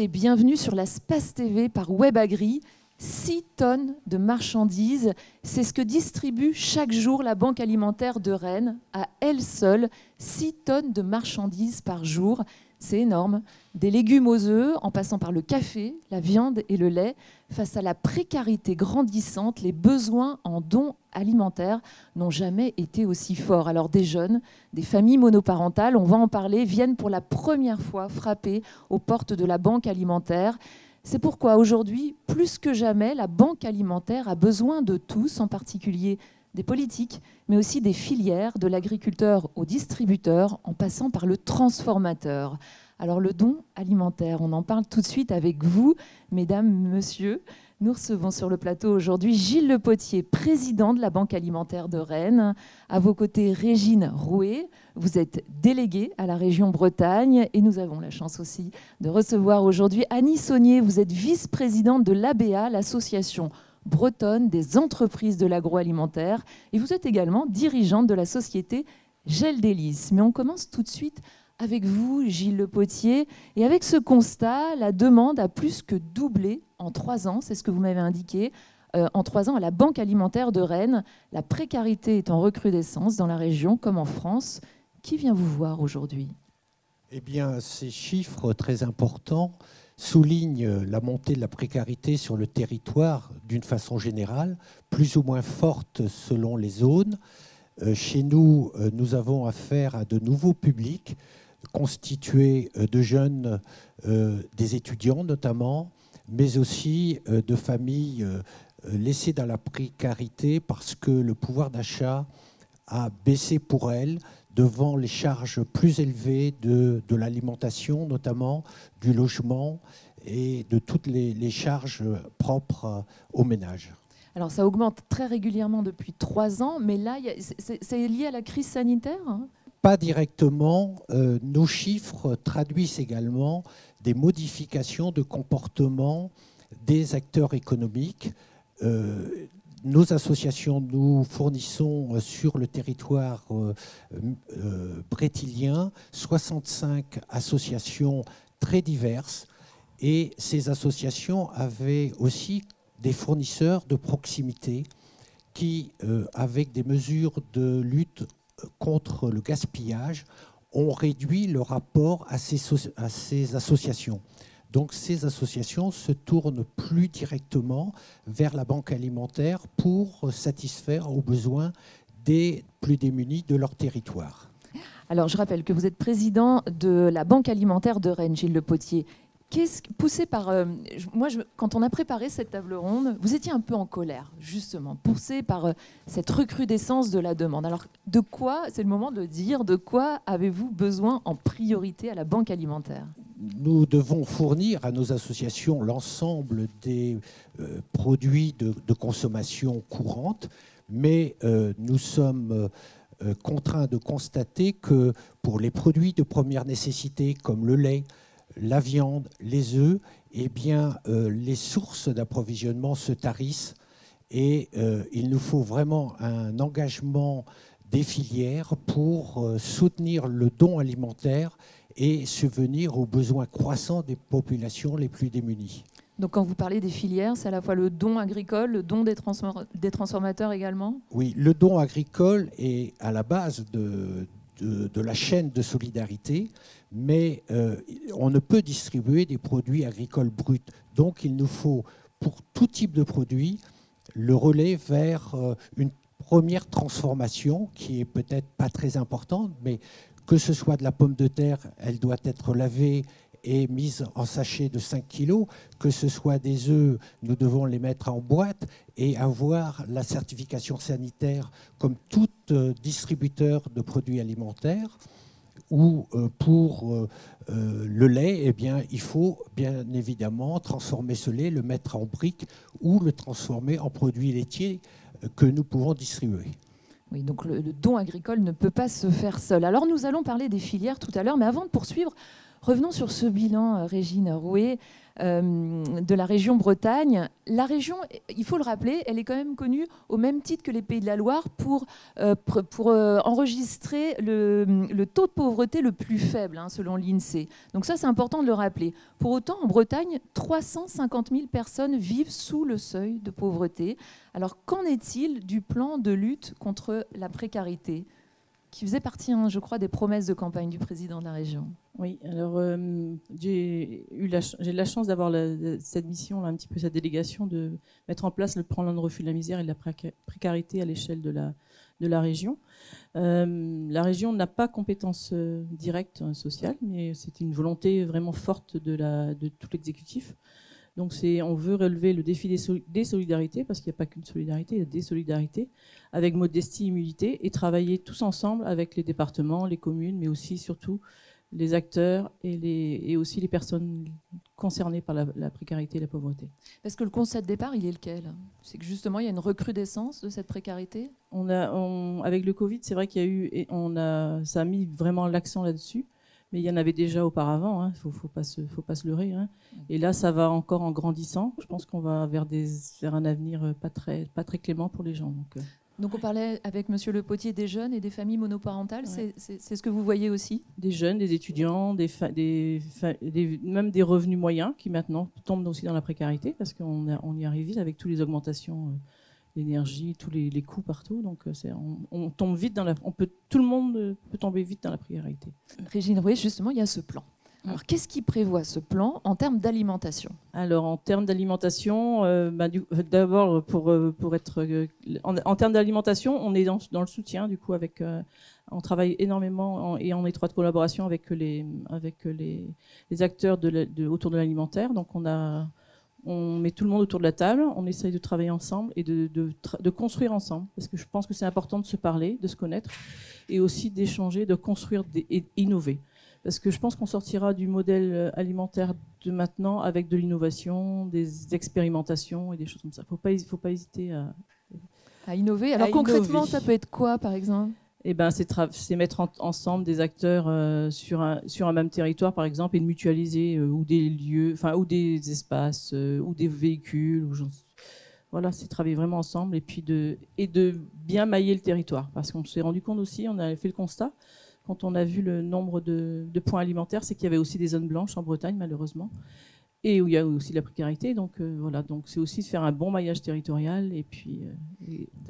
et bienvenue sur la Space TV par WebAgri. 6 tonnes de marchandises, c'est ce que distribue chaque jour la Banque alimentaire de Rennes. À elle seule, 6 tonnes de marchandises par jour. C'est énorme. Des légumes aux œufs, en passant par le café, la viande et le lait. Face à la précarité grandissante, les besoins en dons alimentaires n'ont jamais été aussi forts. Alors des jeunes, des familles monoparentales, on va en parler, viennent pour la première fois frapper aux portes de la Banque alimentaire. C'est pourquoi aujourd'hui, plus que jamais, la Banque alimentaire a besoin de tous, en particulier des politiques, mais aussi des filières, de l'agriculteur au distributeur, en passant par le transformateur. Alors le don alimentaire, on en parle tout de suite avec vous, mesdames, messieurs. Nous recevons sur le plateau aujourd'hui Gilles Lepotier, président de la Banque alimentaire de Rennes. À vos côtés, Régine Rouet. Vous êtes déléguée à la région Bretagne. Et nous avons la chance aussi de recevoir aujourd'hui Annie Saunier. Vous êtes vice-présidente de l'ABA, l'association bretonne des entreprises de l'agroalimentaire. Et vous êtes également dirigeante de la société Gel Délices. Mais on commence tout de suite avec vous, Gilles Lepotier. Et avec ce constat, la demande a plus que doublé en 3 ans, c'est ce que vous m'avez indiqué, en 3 ans à la Banque alimentaire de Rennes. La précarité est en recrudescence dans la région comme en France. Qui vient vous voir aujourd'hui ? Eh bien, ces chiffres très importants soulignent la montée de la précarité sur le territoire d'une façon générale, plus ou moins forte selon les zones. Chez nous, nous avons affaire à de nouveaux publics constitués de jeunes, des étudiants notamment, mais aussi de familles laissées dans la précarité parce que le pouvoir d'achat a baissé pour elles devant les charges plus élevées de l'alimentation notamment, du logement et de toutes les charges propres aux ménages. Alors ça augmente très régulièrement depuis 3 ans, mais là, c'est lié à la crise sanitaire, hein ? Pas directement. Nos chiffres traduisent également des modifications de comportement des acteurs économiques. Nos associations, nous fournissons sur le territoire brétilien 65 associations très diverses et ces associations avaient aussi des fournisseurs de proximité qui, avec des mesures de lutte contre le gaspillage, ont réduit le rapport à ces associations. Donc ces associations se tournent plus directement vers la Banque alimentaire pour satisfaire aux besoins des plus démunis de leur territoire. Alors je rappelle que vous êtes président de la Banque alimentaire de Rennes, Gilles Lepotier. Poussé par... quand on a préparé cette table ronde, vous étiez un peu en colère, justement, poussé par cette recrudescence de la demande. Alors, de quoi, c'est le moment de le dire, de quoi avez-vous besoin en priorité à la Banque alimentaire ? Nous devons fournir à nos associations l'ensemble des produits de consommation courante, mais nous sommes contraints de constater que pour les produits de première nécessité comme le lait, la viande, les œufs, eh bien, les sources d'approvisionnement se tarissent et il nous faut vraiment un engagement des filières pour soutenir le don alimentaire et subvenir aux besoins croissants des populations les plus démunies. Donc quand vous parlez des filières, c'est à la fois le don agricole, le don des transformateurs également ? Oui, le don agricole est à la base de la chaîne de solidarité, mais on ne peut distribuer des produits agricoles bruts. Donc il nous faut, pour tout type de produit, le relais vers une première transformation qui est peut-être pas très importante, mais que ce soit de la pomme de terre, elle doit être lavée et mise en sachet de 5 kilos, que ce soit des œufs, nous devons les mettre en boîte et avoir la certification sanitaire comme tout distributeur de produits alimentaires. Ou pour le lait, eh bien, il faut bien évidemment transformer ce lait, le mettre en briques ou le transformer en produits laitiers que nous pouvons distribuer. Oui, donc le don agricole ne peut pas se faire seul. Alors nous allons parler des filières tout à l'heure, mais avant de poursuivre, Revenons sur ce bilan, Régine Rouet, de la région Bretagne. La région, il faut le rappeler, elle est quand même connue au même titre que les Pays de la Loire pour enregistrer le taux de pauvreté le plus faible, selon l'INSEE. Donc ça, c'est important de le rappeler. Pour autant, en Bretagne, 350 000 personnes vivent sous le seuil de pauvreté. Alors, qu'en est-il du plan de lutte contre la précarité, qui faisait partie, je crois, des promesses de campagne du président de la région? Oui, alors j'ai de la chance d'avoir cette mission, un petit peu cette délégation, de mettre en place le plan de refus de la misère et de la précarité à l'échelle de la région. La région n'a pas compétence directe sociale, mais c'est une volonté vraiment forte de tout l'exécutif. Donc on veut relever le défi des solidarités, parce qu'il n'y a pas qu'une solidarité, il y a des solidarités, avec modestie, humilité, et travailler tous ensemble avec les départements, les communes, mais aussi surtout les acteurs et aussi les personnes concernées par la précarité et la pauvreté. Parce que le constat de départ, il est lequel? C'est que justement, il y a une recrudescence de cette précarité? Avec le Covid, c'est vrai qu'il y a eu, ça a mis vraiment l'accent là-dessus, mais il y en avait déjà auparavant, faut pas se leurrer. Et là, ça va encore en grandissant. Je pense qu'on va vers un avenir pas très clément pour les gens. Donc on parlait avec Monsieur Le Potier des jeunes et des familles monoparentales, ouais. C'est ce que vous voyez aussi? Des jeunes, des étudiants, même des revenus moyens qui maintenant tombent aussi dans la précarité, parce qu'on y arrive vite avec toutes les augmentations d'énergie, tous les coûts partout. Donc on tombe vite tout le monde peut tomber vite dans la précarité. Régine Rouet, justement, il y a ce plan. Alors, qu'est-ce qui prévoit ce plan en termes d'alimentation? Alors, en termes d'alimentation, d'abord, en termes d'alimentation, on est dans le soutien, du coup, on travaille énormément et en étroite collaboration avec les acteurs autour de l'alimentaire. Donc, on met tout le monde autour de la table, on essaye de travailler ensemble et de construire ensemble, parce que je pense que c'est important de se parler, de se connaître, et aussi d'échanger, de construire et innover. Parce que je pense qu'on sortira du modèle alimentaire de maintenant avec de l'innovation, des expérimentations et des choses comme ça. Il ne faut pas hésiter à innover. Alors concrètement, ça peut être quoi, par exemple? C'est mettre ensemble des acteurs sur un même territoire, par exemple, et de mutualiser ou des lieux, ou des espaces, ou des véhicules. Voilà, c'est travailler vraiment ensemble et puis de bien mailler le territoire. Parce qu'on s'est rendu compte aussi, on a fait le constat, quand on a vu le nombre de points alimentaires, c'est qu'il y avait aussi des zones blanches en Bretagne, malheureusement, et où il y a aussi de la précarité. Donc voilà, donc c'est aussi de faire un bon maillage territorial et puis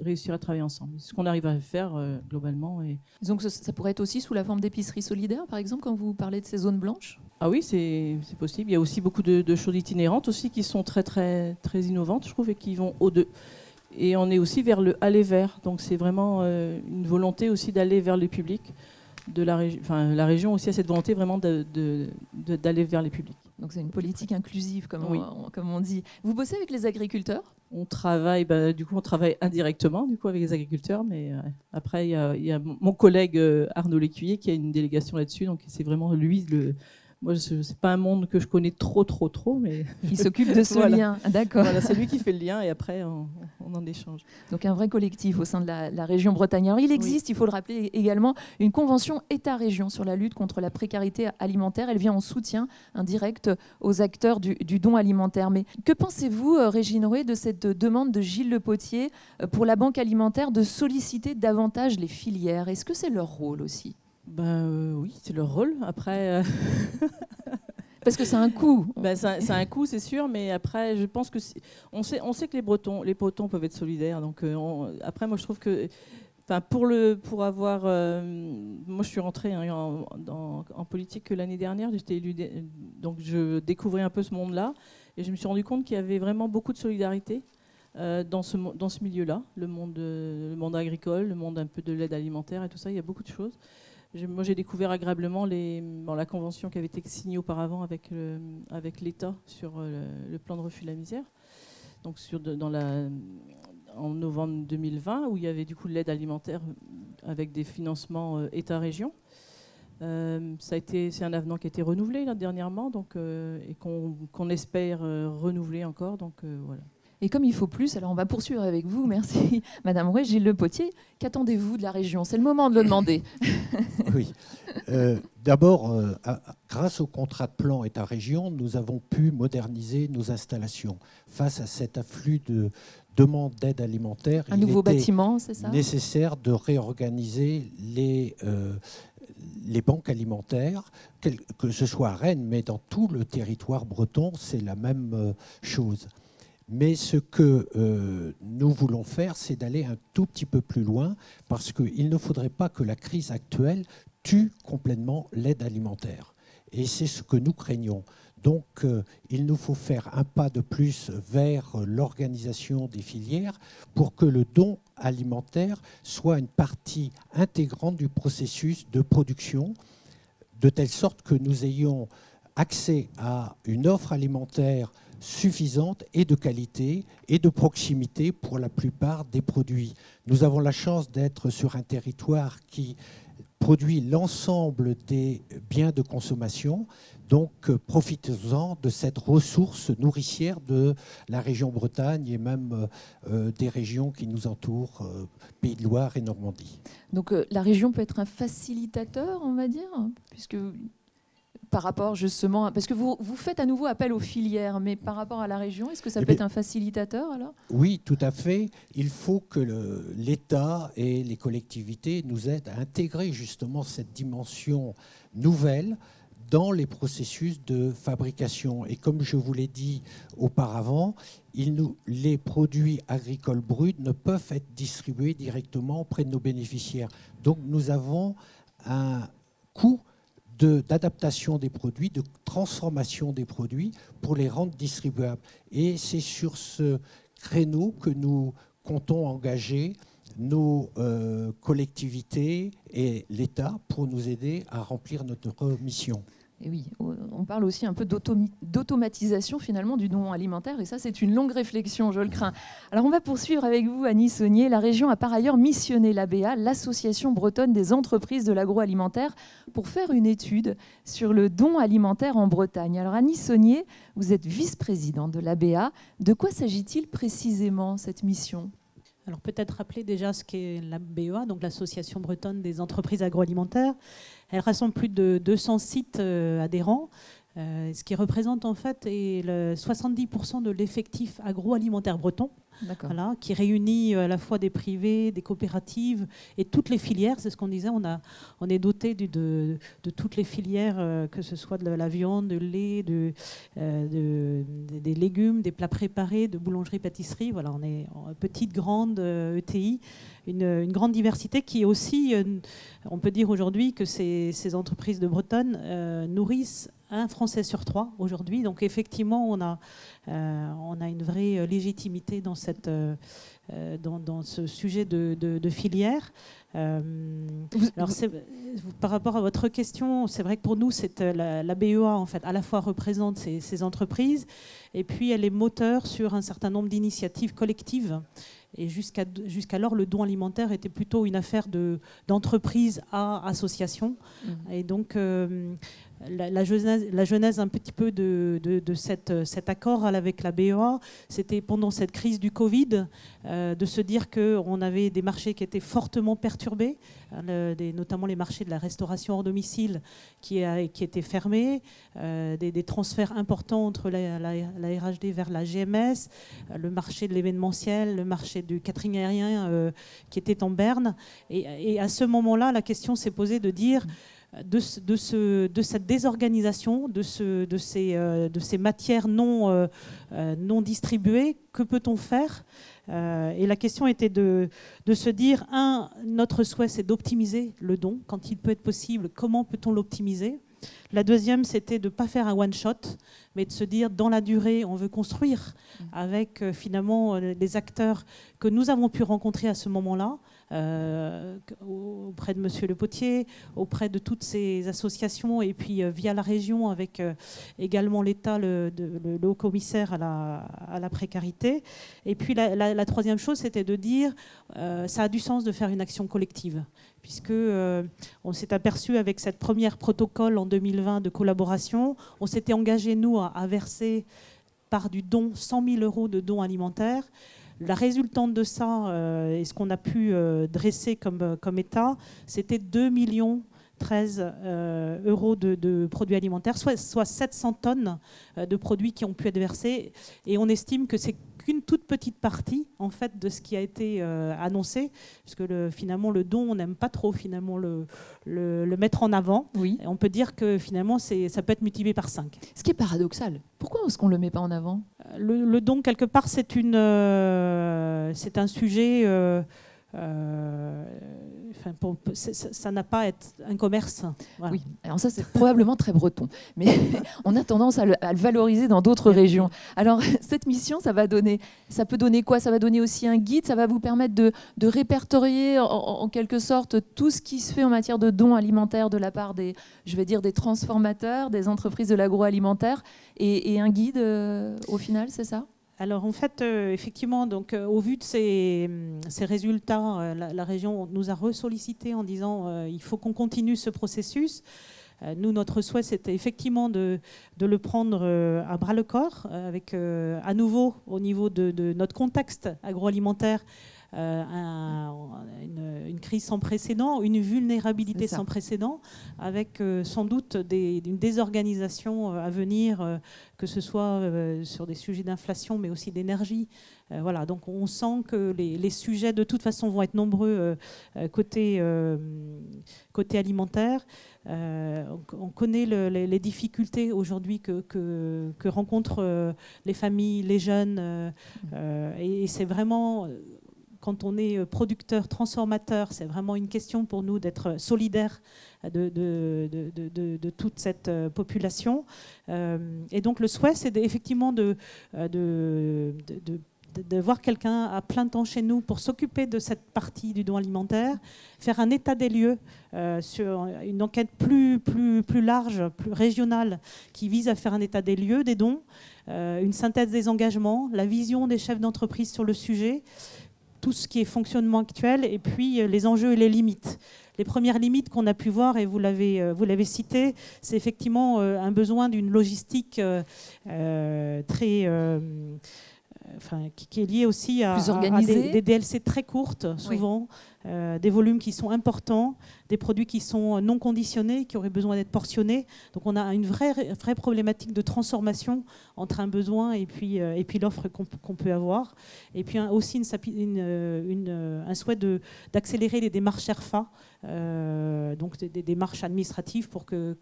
réussir à travailler ensemble. C'est ce qu'on arrive à faire globalement. Donc ça pourrait être aussi sous la forme d'épicerie solidaire, par exemple, quand vous parlez de ces zones blanches? Ah oui, c'est possible. Il y a aussi beaucoup de choses itinérantes aussi qui sont très, très, très innovantes, je trouve, et qui vont au-delà. Et on est aussi vers le aller vers. Donc c'est vraiment une volonté aussi d'aller vers le public. La région aussi a cette volonté vraiment d'aller vers les publics. Donc c'est une politique inclusive, comme on dit. Vous bossez avec les agriculteurs? On travaille indirectement avec les agriculteurs, mais après il y a mon collègue Arnaud Lécuyer qui a une délégation là-dessus, donc c'est vraiment lui Moi, c'est pas un monde que je connais trop, mais il s'occupe de ce lien. D'accord. Voilà, c'est lui qui fait le lien et après on en échange. Donc un vrai collectif au sein de la région Bretagne. Alors, il existe, il faut le rappeler également, une convention État-région sur la lutte contre la précarité alimentaire. Elle vient en soutien indirect aux acteurs du don alimentaire. Mais que pensez-vous, Régine Rouet, de cette demande de Gilles Le Potier pour la Banque alimentaire de solliciter davantage les filières? Est-ce que c'est leur rôle aussi? Oui, c'est leur rôle. Après, parce que c'est un coût. C'est un coût, c'est sûr, mais après, je pense que on sait que les Bretons peuvent être solidaires. Donc après, moi, je trouve que, moi, je suis rentrée en politique l'année dernière. J'étais élue, donc je découvrais un peu ce monde-là, et je me suis rendu compte qu'il y avait vraiment beaucoup de solidarité dans ce milieu-là, le monde agricole, le monde un peu de l'aide alimentaire et tout ça. Il y a beaucoup de choses. Moi, j'ai découvert agréablement la convention qui avait été signée auparavant avec l'État sur le plan de refus de la misère, donc en novembre 2020, où il y avait du coup de l'aide alimentaire avec des financements État-région. C'est un avenant qui a été renouvelé là, dernièrement, donc, et qu'on espère renouveler encore. Donc, voilà. Et comme il faut plus, alors on va poursuivre avec vous. Merci, Madame Rouet. Gilles Le Potier, qu'attendez-vous de la région? C'est le moment de le demander. Oui. D'abord, grâce au contrat de plan État-région, nous avons pu moderniser nos installations. Face à cet afflux de demandes d'aide alimentaire, Un nouveau bâtiment, c'est ça? Nécessaire de réorganiser les banques alimentaires, que ce soit à Rennes, mais dans tout le territoire breton, c'est la même chose. Mais ce que nous voulons faire, c'est d'aller un tout petit peu plus loin, parce qu'il ne faudrait pas que la crise actuelle tue complètement l'aide alimentaire. Et c'est ce que nous craignons. Donc, il nous faut faire un pas de plus vers l'organisation des filières pour que le don alimentaire soit une partie intégrante du processus de production, de telle sorte que nous ayons accès à une offre alimentaire suffisante et de qualité et de proximité pour la plupart des produits. Nous avons la chance d'être sur un territoire qui produit l'ensemble des biens de consommation, donc profitez-en de cette ressource nourricière de la région Bretagne et même des régions qui nous entourent, Pays de Loire et Normandie. Donc la région peut être un facilitateur, on va dire, puisque par rapport justement, parce que vous faites à nouveau appel aux filières, mais par rapport à la région, est-ce que ça peut être un facilitateur alors? Oui, tout à fait. Il faut que l'État et les collectivités nous aident à intégrer justement cette dimension nouvelle dans les processus de fabrication. Et comme je vous l'ai dit auparavant, les produits agricoles bruts ne peuvent être distribués directement auprès de nos bénéficiaires. Donc nous avons un coût d'adaptation des produits, de transformation des produits pour les rendre distribuables. Et c'est sur ce créneau que nous comptons engager nos collectivités et l'État pour nous aider à remplir notre mission. Et oui, on parle aussi un peu d'automatisation finalement du don alimentaire, et ça c'est une longue réflexion, je le crains. Alors on va poursuivre avec vous, Annie Saunier. La région a par ailleurs missionné l'ABA, l'Association bretonne des entreprises de l'agroalimentaire, pour faire une étude sur le don alimentaire en Bretagne. Alors Annie Saunier, vous êtes vice-présidente de l'ABA. De quoi s'agit-il précisément, cette mission ? Alors peut-être rappeler déjà ce qu'est la BEA, donc l'Association bretonne des entreprises agroalimentaires. Elle rassemble plus de 200 sites adhérents, ce qui représente en fait 70% de l'effectif agroalimentaire breton. Voilà, qui réunit à la fois des privés, des coopératives et toutes les filières. C'est ce qu'on disait, on est doté de toutes les filières, que ce soit de la viande, du lait, des légumes, des plats préparés, de boulangerie-pâtisserie. Voilà, on est en petite, grande ETI, une grande diversité qui est aussi, on peut dire aujourd'hui que ces entreprises de Bretonne nourrissent un Français sur 3 aujourd'hui. Donc effectivement, on a une vraie légitimité dans ce sujet de filière. Alors par rapport à votre question, c'est vrai que pour nous, la BEA en fait à la fois représente ces entreprises et puis elle est moteur sur un certain nombre d'initiatives collectives. Et jusqu'alors, le don alimentaire était plutôt une affaire d'entreprise à association. Et donc, la genèse un petit peu de cet accord avec la BEA, c'était pendant cette crise du Covid, de se dire qu'on avait des marchés qui étaient fortement perturbés, notamment les marchés de la restauration hors domicile qui étaient fermés, des transferts importants entre la RHD vers la GMS, le marché de l'événementiel, le marché du catering aérien qui était en berne. Et à ce moment-là, la question s'est posée de dire de cette désorganisation, de ces matières non distribuées, que peut-on faire ? Et la question était de se dire, notre souhait c'est d'optimiser le don, quand il peut être possible, comment peut-on l'optimiser ? La deuxième, c'était de ne pas faire un one-shot, mais de se dire, dans la durée, on veut construire avec finalement les acteurs que nous avons pu rencontrer à ce moment-là, auprès de Monsieur Le Potier, auprès de toutes ces associations, et puis via la région, avec également l'État, le haut commissaire à la précarité. Et puis la troisième chose, c'était de dire, ça a du sens de faire une action collective, puisque on s'est aperçu avec cette première protocole en 2020 de collaboration, on s'était engagé, nous, à verser part du don, 100 000 € de dons alimentaires. La résultante de ça, et ce qu'on a pu dresser comme état, c'était 2 13 € de produits alimentaires, soit 700 tonnes de produits qui ont pu être versés. Et on estime que c'est qu'une toute petite partie en fait, de ce qui a été annoncé, parce que finalement le don, on n'aime pas trop finalement le mettre en avant. Oui. Et on peut dire que finalement ça peut être multiplié par 5. Ce qui est paradoxal. Pourquoi est-ce qu'on ne le met pas en avant ? Le don, quelque part, c'est un sujet... ça n'a pas à être un commerce. Voilà. Oui, alors ça c'est probablement très breton, mais on a tendance à le valoriser dans d'autres régions. Alors cette mission, ça peut donner quoi ? Ça va donner aussi un guide, ça va vous permettre de répertorier en quelque sorte tout ce qui se fait en matière de dons alimentaires de la part des transformateurs, des entreprises de l'agroalimentaire, et un guide au final, c'est ça ? Alors en fait, effectivement, donc, au vu de ces résultats, la région nous a ressollicité en disant il faut qu'on continue ce processus. Nous, notre souhait, c'était effectivement de le prendre à bras-le-corps, avec à nouveau, au niveau de notre contexte agroalimentaire, une crise sans précédent, une vulnérabilité sans précédent, avec sans doute une désorganisation à venir, que ce soit sur des sujets d'inflation, mais aussi d'énergie. Voilà, donc on sent que les sujets, de toute façon, vont être nombreux côté alimentaire. On connaît les difficultés aujourd'hui que rencontrent les familles, les jeunes, et c'est vraiment... Quand on est producteur, transformateur, c'est vraiment une question pour nous d'être solidaire de toute cette population. Et donc le souhait, c'est effectivement de voir quelqu'un à plein temps chez nous pour s'occuper de cette partie du don alimentaire, faire un état des lieux sur une enquête plus large, plus régionale, qui vise à faire un état des lieux des dons, une synthèse des engagements, la vision des chefs d'entreprise sur le sujet, tout ce qui est fonctionnement actuel, et puis les enjeux et les limites. Les premières limites qu'on a pu voir, et vous l'avez cité, c'est effectivement un besoin d'une logistique très... qui est lié aussi à des DLC très courtes, souvent, des volumes qui sont importants, des produits qui sont non conditionnés, qui auraient besoin d'être portionnés. Donc on a une vraie problématique de transformation entre un besoin et puis l'offre qu'on peut avoir. Et puis aussi un souhait d'accélérer les démarches RFA, donc des démarches administratives pour que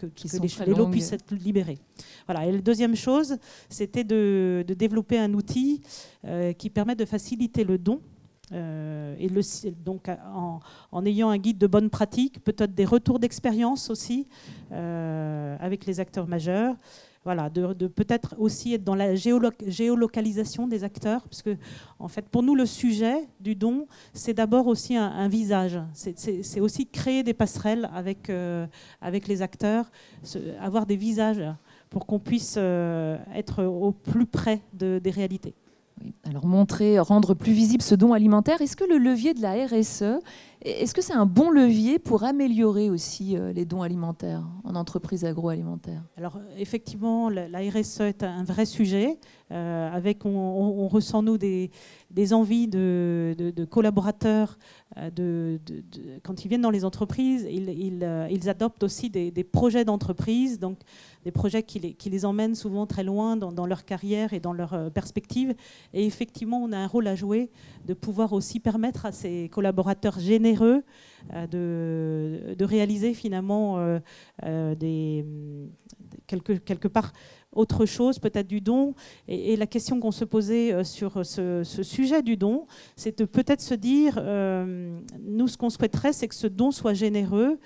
les lots puissent être libérés. Voilà. Et la deuxième chose, c'était de développer un outil qui permet de faciliter le don. Donc en ayant un guide de bonne pratique, peut-être des retours d'expérience aussi avec les acteurs majeurs. Voilà, de peut-être aussi être dans la géolocalisation des acteurs, parce que en fait, pour nous, le sujet du don, c'est d'abord aussi un visage. C'est aussi créer des passerelles avec les acteurs, avoir des visages pour qu'on puisse être au plus près des réalités. Oui. Alors rendre plus visible ce don alimentaire, est-ce que le levier de la RSE, est-ce que c'est un bon levier pour améliorer aussi les dons alimentaires en entreprise agroalimentaire ? Alors effectivement, la RSE est un vrai sujet. On ressent, nous, des envies de collaborateurs. Quand ils viennent dans les entreprises, ils adoptent aussi des projets d'entreprise, donc des projets qui les emmènent souvent très loin dans leur carrière et dans leur perspective. Et effectivement, on a un rôle à jouer de pouvoir aussi permettre à ces collaborateurs généreux de réaliser finalement quelque part autre chose, peut-être du don. Et la question qu'on se posait sur ce sujet du don, c'est de peut-être se dire, nous, ce qu'on souhaiterait, c'est que ce don soit généreux,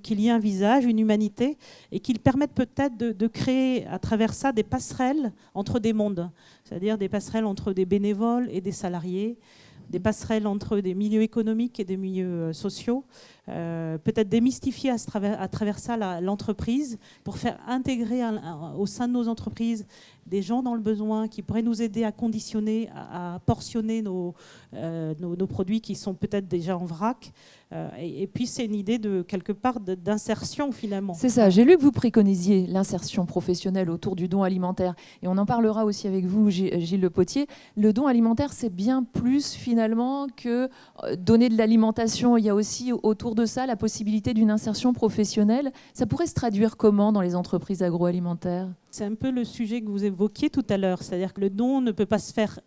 qu'il y ait un visage, une humanité, et qu'il permette peut-être de créer à travers ça des passerelles entre des mondes, c'est-à-dire des passerelles entre des bénévoles et des salariés, des passerelles entre des milieux économiques et des milieux sociaux, peut-être démystifier à travers ça l'entreprise pour faire intégrer au sein de nos entreprises des gens dans le besoin qui pourraient nous aider à conditionner, à portionner nos produits qui sont peut-être déjà en vrac, Et puis c'est une idée de quelque part d'insertion finalement. C'est ça, j'ai lu que vous préconisiez l'insertion professionnelle autour du don alimentaire. Et on en parlera aussi avec vous, Gilles Le Potier. Le don alimentaire, c'est bien plus finalement que donner de l'alimentation. Il y a aussi autour de ça la possibilité d'une insertion professionnelle. Ça pourrait se traduire comment dans les entreprises agroalimentaires ? C'est un peu le sujet que vous évoquiez tout à l'heure. C'est-à-dire que le don ne peut pas se faire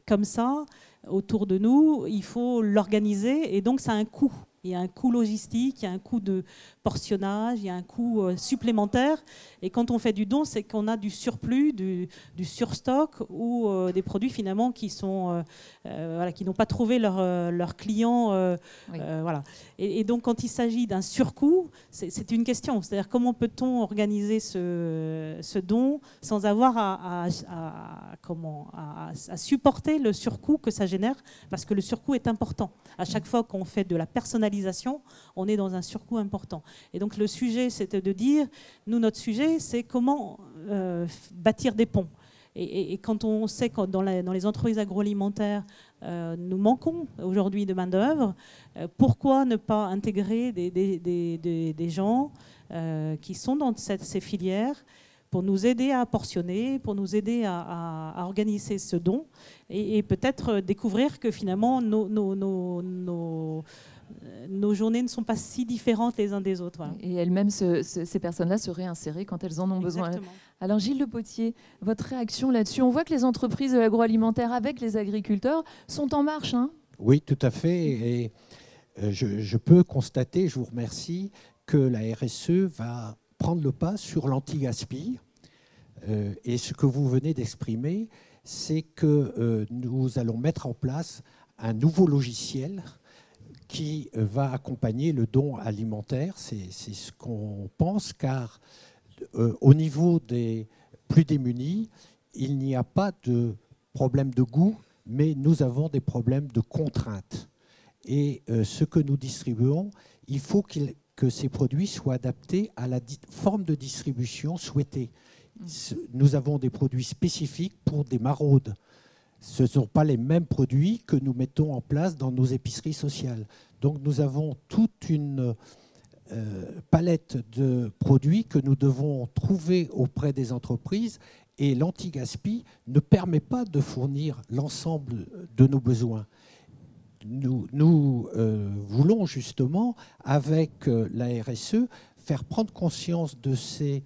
comme ça autour de nous. Il faut l'organiser et donc ça a un coût. Il y a un coût logistique, il y a un coût de portionnage, il y a un coût supplémentaire. Et quand on fait du don, c'est qu'on a du surplus, du surstock ou des produits finalement qui sont, qui n'ont pas trouvé leur client. Oui. Voilà. Et donc quand il s'agit d'un surcoût, c'est une question. C'est-à-dire comment peut-on organiser ce don sans avoir à supporter le surcoût que ça génère, parce que le surcoût est important. À chaque fois qu'on fait de la personnalisation, on est dans un surcoût important. Et donc le sujet, c'était de dire, nous, notre sujet, c'est comment bâtir des ponts. Et quand on sait que dans les entreprises agroalimentaires, nous manquons aujourd'hui de main-d'œuvre, pourquoi ne pas intégrer des gens qui sont dans ces filières pour nous aider à portionner, pour nous aider à organiser ce don et peut-être découvrir que finalement nos journées ne sont pas si différentes les uns des autres. Voilà. Et elles-mêmes, ces personnes-là se réinsérer quand elles en ont besoin. Exactement. Alors Gilles Le Potier, votre réaction là-dessus? On voit que les entreprises de l'agroalimentaire avec les agriculteurs sont en marche. Hein? Oui, tout à fait. Et je peux constater, je vous remercie, que la RSE va prendre le pas sur l'anti-gaspi. Et ce que vous venez d'exprimer, c'est que nous allons mettre en place un nouveau logiciel qui va accompagner le don alimentaire. C'est ce qu'on pense, car au niveau des plus démunis, il n'y a pas de problème de goût, mais nous avons des problèmes de contraintes. Et ce que nous distribuons, il faut que ces produits soient adaptés à la forme de distribution souhaitée. Nous avons des produits spécifiques pour des maraudes. Ce ne sont pas les mêmes produits que nous mettons en place dans nos épiceries sociales. Donc nous avons toute une palette de produits que nous devons trouver auprès des entreprises, et l'anti-gaspi ne permet pas de fournir l'ensemble de nos besoins. Nous voulons justement, avec la RSE, faire prendre conscience de ces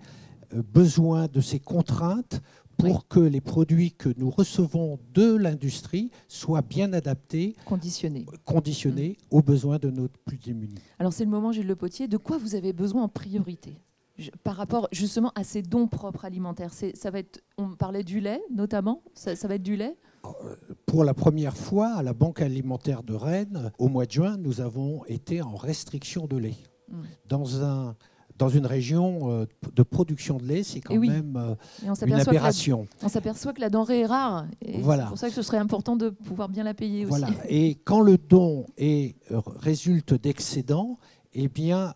besoins, de ces contraintes, pour que les produits que nous recevons de l'industrie soient bien adaptés, conditionnés aux besoins de nos plus démunis. Alors c'est le moment, Gilles Le Potier, de quoi vous avez besoin en priorité par rapport justement à ces dons propres alimentaires? Ça va être, on parlait du lait notamment, ça va être du lait? Pour la première fois, à la Banque alimentaire de Rennes, au mois de juin, nous avons été en restriction de lait. Dans une région de production de lait, c'est quand même une aberration. On s'aperçoit que la denrée est rare. Et voilà. C'est pour ça que ce serait important de pouvoir bien la payer aussi. Et quand le don résulte d'excédents, eh bien,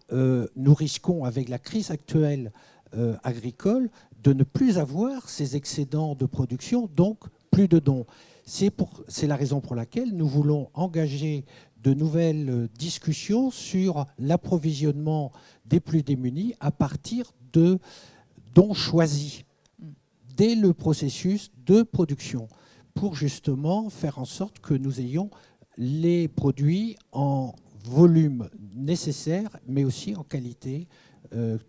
nous risquons, avec la crise actuelle agricole, de ne plus avoir ces excédents de production, donc plus de dons. C'est la raison pour laquelle nous voulons engager de nouvelles discussions sur l'approvisionnement des plus démunis à partir de dons choisis dès le processus de production, pour justement faire en sorte que nous ayons les produits en volume nécessaire, mais aussi en qualité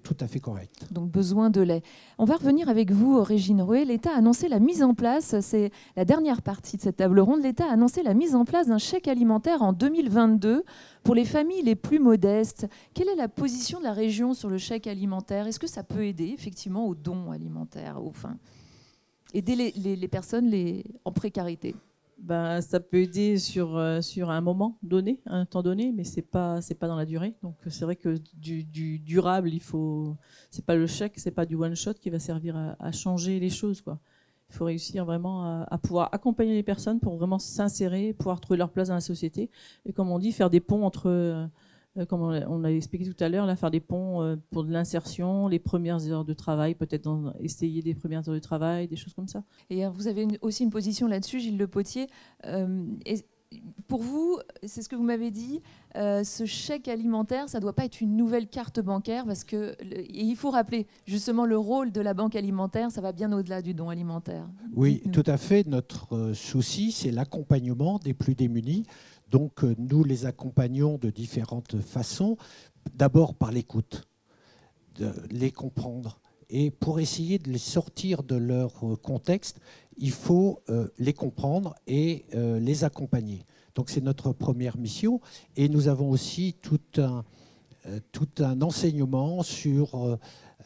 tout à fait correcte. Donc besoin de lait. On va revenir avec vous, Régine Rouet. L'État a annoncé la mise en place, c'est la dernière partie de cette table ronde, l'État a annoncé la mise en place d'un chèque alimentaire en 2022 pour les familles les plus modestes. Quelle est la position de la région sur le chèque alimentaire? Est-ce que ça peut aider effectivement aux dons alimentaires, aider les personnes en précarité? Ça peut aider sur un moment donné, un temps donné, mais c'est pas dans la durée. Donc c'est vrai que du durable, c'est pas le chèque, c'est pas du one shot qui va servir à changer les choses, quoi. Il faut réussir vraiment à pouvoir accompagner les personnes pour vraiment s'insérer, pouvoir trouver leur place dans la société, et comme on dit, faire des ponts entre comme on l'a expliqué tout à l'heure, là, faire des ponts pour de l'insertion, les premières heures de travail, peut-être essayer des premières heures de travail, des choses comme ça. Et vous avez aussi une position là-dessus, Gilles Le Potier. pour vous, c'est ce que vous m'avez dit, ce chèque alimentaire, ça ne doit pas être une nouvelle carte bancaire parce que il faut rappeler justement le rôle de la banque alimentaire, ça va bien au-delà du don alimentaire. Oui, tout à fait. Notre souci, c'est l'accompagnement des plus démunis. Donc, nous les accompagnons de différentes façons. D'abord par l'écoute, de les comprendre. Et pour essayer de les sortir de leur contexte, il faut les comprendre et les accompagner. Donc c'est notre première mission. Et nous avons aussi tout un enseignement sur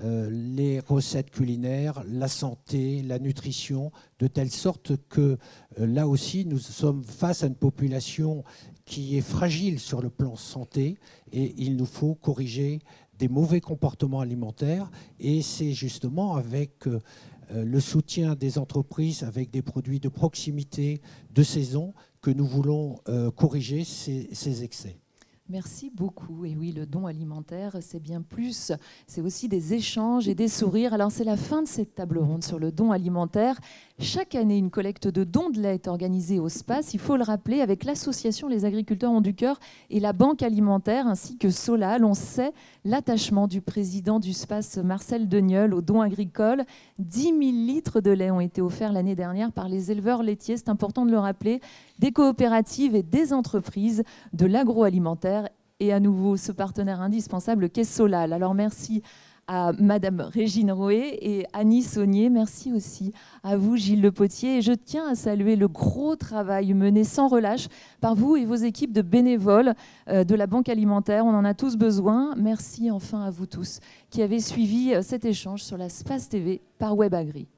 les recettes culinaires, la santé, la nutrition, de telle sorte que là aussi, nous sommes face à une population qui est fragile sur le plan santé et il nous faut corriger des mauvais comportements alimentaires. Et c'est justement avec le soutien des entreprises, avec des produits de proximité, de saison, que nous voulons corriger ces excès. Merci beaucoup. Et oui, le don alimentaire, c'est bien plus. C'est aussi des échanges et des sourires. Alors, c'est la fin de cette table ronde sur le don alimentaire. Chaque année, une collecte de dons de lait est organisée au SPACE. Il faut le rappeler, avec l'association Les Agriculteurs ont du cœur et la Banque alimentaire, ainsi que Solal. On sait l'attachement du président du SPACE, Marcel Deniol, aux dons agricoles. 10 000 litres de lait ont été offerts l'année dernière par les éleveurs laitiers. C'est important de le rappeler. Des coopératives et des entreprises de l'agroalimentaire et à nouveau ce partenaire indispensable qu'est Solal. Alors merci à Madame Régine Roé et Annie Saunier. Merci aussi à vous, Gilles Le Potier. Et je tiens à saluer le gros travail mené sans relâche par vous et vos équipes de bénévoles de la Banque alimentaire. On en a tous besoin. Merci enfin à vous tous qui avez suivi cet échange sur la SPACE TV par WebAgri.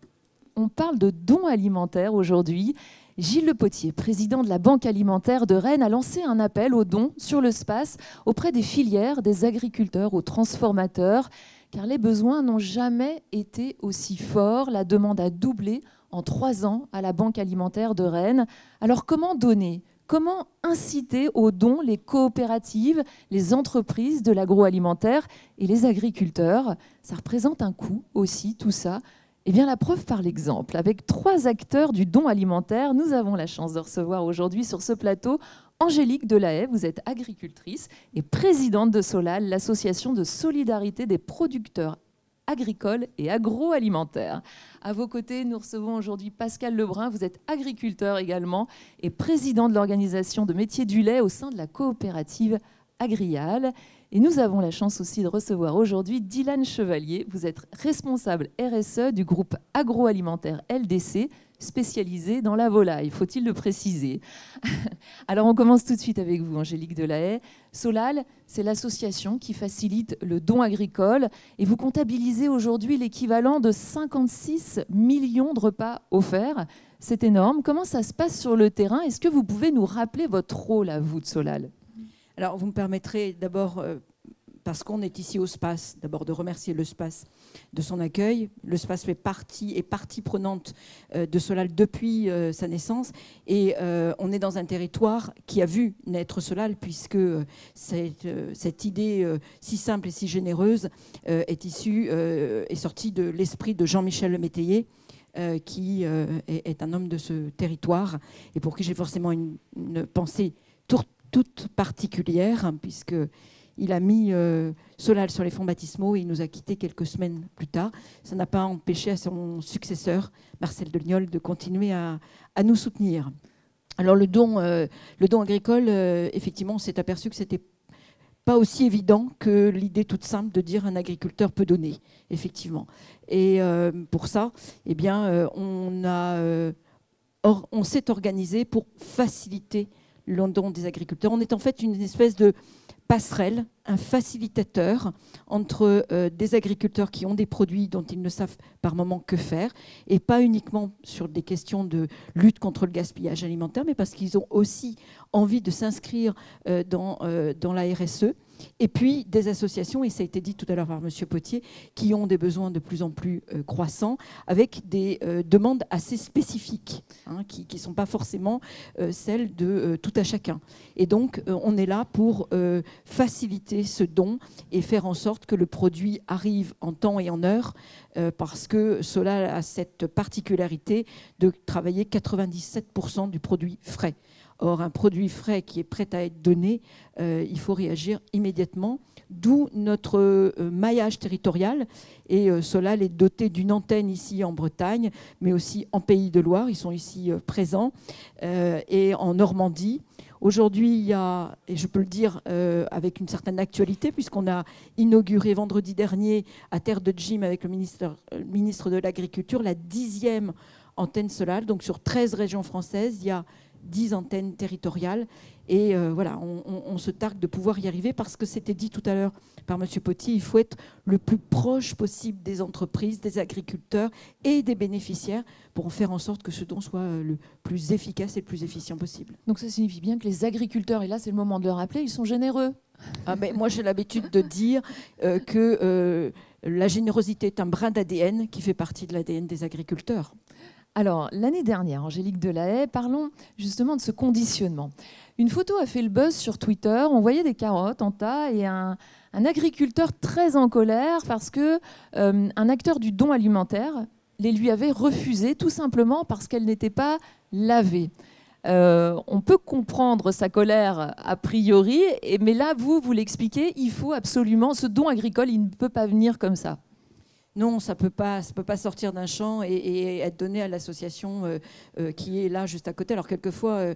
On parle de dons alimentaires aujourd'hui. Gilles Le Potier, président de la Banque alimentaire de Rennes, a lancé un appel aux dons sur le SPACE auprès des filières, des agriculteurs aux transformateurs, car les besoins n'ont jamais été aussi forts. La demande a doublé en 3 ans à la Banque alimentaire de Rennes. Alors comment donner ? Comment inciter aux dons les coopératives, les entreprises de l'agroalimentaire et les agriculteurs ? Ça représente un coût aussi, tout ça. Eh bien, la preuve par l'exemple. Avec 3 acteurs du don alimentaire, nous avons la chance de recevoir aujourd'hui sur ce plateau Angélique Delahaye. Vous êtes agricultrice et présidente de Solal, l'association de solidarité des producteurs agricoles et agroalimentaires. À vos côtés, nous recevons aujourd'hui Pascal Lebrun. Vous êtes agriculteur également et président de l'organisation de métiers du lait au sein de la coopérative Agrial. Et nous avons la chance aussi de recevoir aujourd'hui Dylan Chevalier. Vous êtes responsable RSE du groupe agroalimentaire LDC, spécialisé dans la volaille, faut-il le préciser. Alors on commence tout de suite avec vous, Angélique Delahaye. Solal, c'est l'association qui facilite le don agricole et vous comptabilisez aujourd'hui l'équivalent de 56 millions de repas offerts. C'est énorme. Comment ça se passe sur le terrain ? Est-ce que vous pouvez nous rappeler votre rôle à vous de Solal ? Alors, vous me permettrez d'abord, parce qu'on est ici au SPACE, d'abord de remercier le SPACE de son accueil. Le SPACE est partie prenante de Solal depuis sa naissance. Et on est dans un territoire qui a vu naître Solal, puisque cette idée si simple et si généreuse est sortie de l'esprit de Jean-Michel Le Métayer, qui est un homme de ce territoire et pour qui j'ai forcément une pensée toute particulière, puisqu'il a mis Solal sur les fonds baptismaux et il nous a quittés quelques semaines plus tard. Ça n'a pas empêché à son successeur, Marcel Deniol, de continuer à nous soutenir. Alors le don agricole, effectivement, on s'est aperçu que c'était pas aussi évident que l'idée toute simple de dire un agriculteur peut donner, effectivement. Et pour ça, eh bien, on s'est organisé pour faciliter le don des agriculteurs. On est en fait une espèce de passerelle, un facilitateur entre des agriculteurs qui ont des produits dont ils ne savent par moment que faire, et pas uniquement sur des questions de lutte contre le gaspillage alimentaire, mais parce qu'ils ont aussi envie de s'inscrire dans la RSE. Et puis des associations, et ça a été dit tout à l'heure par M. Potier, qui ont des besoins de plus en plus croissants, avec des demandes assez spécifiques, qui ne sont pas forcément celles de tout à chacun. Et donc, on est là pour faciliter ce don et faire en sorte que le produit arrive en temps et en heure, parce que Solal a cette particularité de travailler 97% du produit frais. Or, un produit frais qui est prêt à être donné, il faut réagir immédiatement, d'où notre maillage territorial. Et Solal est doté d'une antenne ici en Bretagne, mais aussi en Pays de Loire, ils sont ici présents, et en Normandie. Aujourd'hui, il y a, et je peux le dire avec une certaine actualité, puisqu'on a inauguré vendredi dernier à Terre de Gym avec le ministre de l'Agriculture la 10e antenne Solal. Donc sur 13 régions françaises, il y a 10 antennes territoriales. Et voilà, on se targue de pouvoir y arriver parce que c'était dit tout à l'heure par M. Potier, il faut être le plus proche possible des entreprises, des agriculteurs et des bénéficiaires pour faire en sorte que ce don soit le plus efficace et le plus efficient possible. Donc ça signifie bien que les agriculteurs, et là c'est le moment de le rappeler, ils sont généreux. Moi j'ai l'habitude de dire que la générosité est un brin d'ADN qui fait partie de l'ADN des agriculteurs. Alors, l'année dernière, Angélique Delahaye, parlons justement de ce conditionnement. Une photo a fait le buzz sur Twitter. On voyait des carottes en tas et un agriculteur très en colère parce que un acteur du don alimentaire les lui avait refusées tout simplement parce qu'elles n'étaient pas lavées. On peut comprendre sa colère a priori, mais là, vous l'expliquez, il faut absolument, ce don agricole, il ne peut pas venir comme ça. Non, ça peut pas sortir d'un champ et être donné à l'association qui est là juste à côté. Alors quelquefois,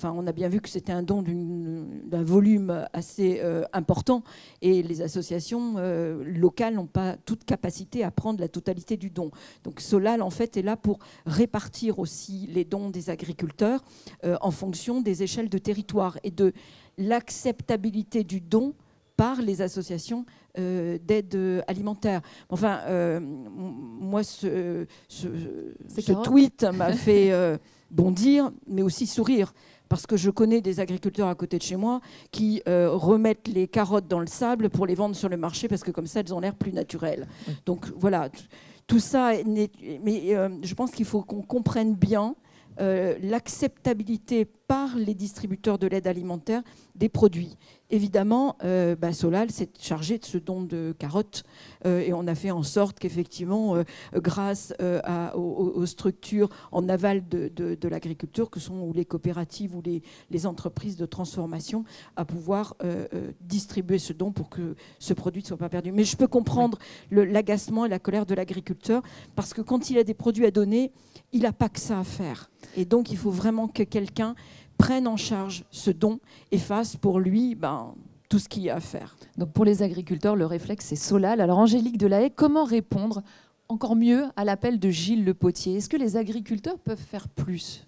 on a bien vu que c'était un don d'un volume assez important et les associations locales n'ont pas toute capacité à prendre la totalité du don. Donc Solal, en fait, est là pour répartir aussi les dons des agriculteurs en fonction des échelles de territoire et de l'acceptabilité du don par les associations d'aide alimentaire. Enfin, moi, ce tweet m'a fait bondir, mais aussi sourire, parce que je connais des agriculteurs à côté de chez moi qui remettent les carottes dans le sable pour les vendre sur le marché, parce que comme ça, elles ont l'air plus naturelles. Donc voilà, tout ça, mais je pense qu'il faut qu'on comprenne bien l'acceptabilité par les distributeurs de l'aide alimentaire des produits. Évidemment, Solal s'est chargé de ce don de carottes et on a fait en sorte qu'effectivement, grâce aux structures en aval de l'agriculture, que sont les coopératives ou les entreprises de transformation, à pouvoir distribuer ce don pour que ce produit ne soit pas perdu. Mais je peux comprendre l'agacement et la colère de l'agriculteur, parce que quand il a des produits à donner, il n'a pas que ça à faire. Et donc, il faut vraiment que quelqu'un prenne en charge ce don et fasse pour lui tout ce qu'il y a à faire. Donc pour les agriculteurs, le réflexe, c'est Solal. Alors Angélique Delahaye, comment répondre encore mieux à l'appel de Gilles Le Potier? Est-ce que les agriculteurs peuvent faire plus?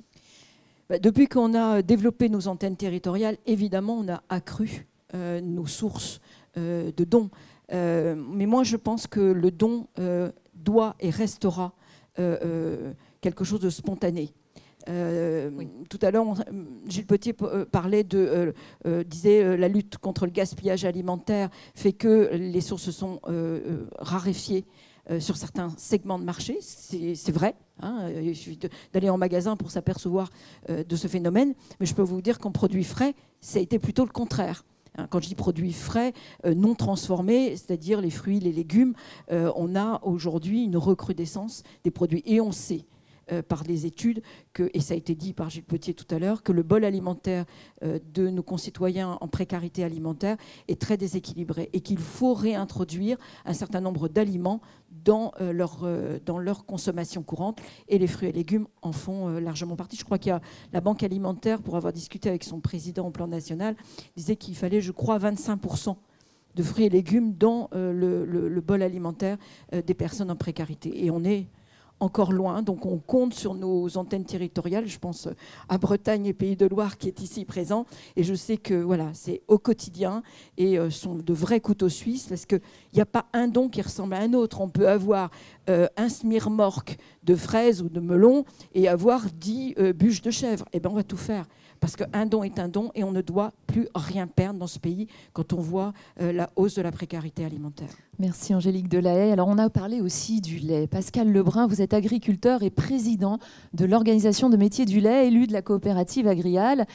Depuis qu'on a développé nos antennes territoriales, évidemment, on a accru nos sources de dons. Mais moi, je pense que le don doit et restera quelque chose de spontané. Oui. Tout à l'heure, Gilles Potier parlait disait la lutte contre le gaspillage alimentaire fait que les sources sont raréfiées sur certains segments de marché. C'est vrai, hein, il suffit d'aller en magasin pour s'apercevoir de ce phénomène. Mais je peux vous dire qu'en produits frais, ça a été plutôt le contraire. Quand je dis produits frais, non transformés, c'est-à-dire les fruits, les légumes, on a aujourd'hui une recrudescence des produits. Et on sait par des études, et ça a été dit par Gilles Potier tout à l'heure, que le bol alimentaire de nos concitoyens en précarité alimentaire est très déséquilibré et qu'il faut réintroduire un certain nombre d'aliments dans leur consommation courante, et les fruits et légumes en font largement partie. Je crois qu'il y a la Banque alimentaire, pour avoir discuté avec son président au plan national, disait qu'il fallait, je crois, 25% de fruits et légumes dans le bol alimentaire des personnes en précarité. Et on est encore loin, donc on compte sur nos antennes territoriales. Je pense à Bretagne et Pays de Loire qui est ici présent, et je sais que voilà, c'est au quotidien et sont de vrais couteaux suisses, parce qu'il n'y a pas un don qui ressemble à un autre. On peut avoir un smirmorque de fraises ou de melons et avoir 10 bûches de chèvre. Eh bien, on va tout faire, parce qu'un don est un don et on ne doit plus rien perdre dans ce pays quand on voit la hausse de la précarité alimentaire. Merci Angélique Delahaye. Alors on a parlé aussi du lait. Pascal Lebrun, vous êtes agriculteur et président de l'organisation de métiers du lait, élu de la coopérative Agrial.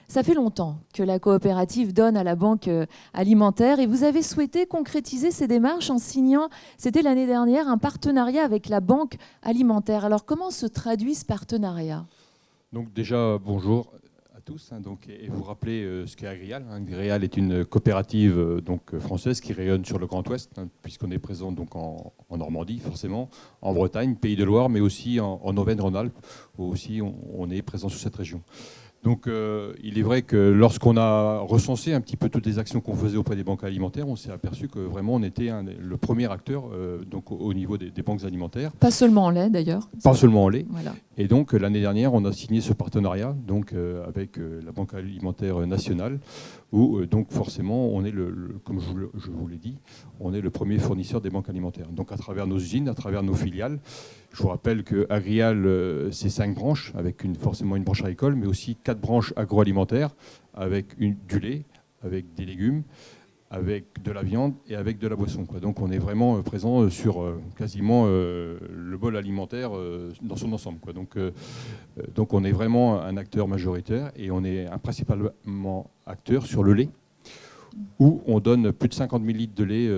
Ça fait longtemps que la coopérative donne à la Banque alimentaire, et vous avez souhaité concrétiser ces démarches en signant, c'était l'année dernière, un partenariat avec la Banque alimentaire. Alors comment se traduit ce partenariat? Donc déjà, bonjour à tous. Et vous rappelez ce qu'est Agrial. Agrial est une coopérative française qui rayonne sur le Grand Ouest, puisqu'on est présent en Normandie, forcément, en Bretagne, Pays de Loire, mais aussi en Auvergne-Rhône-Alpes, où aussi on est présent sur cette région. Donc il est vrai que lorsqu'on a recensé un petit peu toutes les actions qu'on faisait auprès des banques alimentaires, on s'est aperçu que vraiment on était le premier acteur au niveau des banques alimentaires. Pas seulement en lait d'ailleurs. Pas seulement en lait. Voilà. Et donc l'année dernière, on a signé ce partenariat avec la Banque alimentaire nationale, où donc forcément on est comme je vous l'ai dit, on est le premier fournisseur des banques alimentaires. Donc à travers nos usines, à travers nos filiales. Je vous rappelle que Agrial, c'est 5 branches, avec forcément une branche agricole, mais aussi 4 branches agroalimentaires, avec du lait, avec des légumes, avec de la viande et avec de la boisson. Donc on est vraiment présent sur quasiment le bol alimentaire dans son ensemble. Donc on est vraiment un acteur majoritaire et on est principalement acteur sur le lait, où on donne plus de 50 000 litres de lait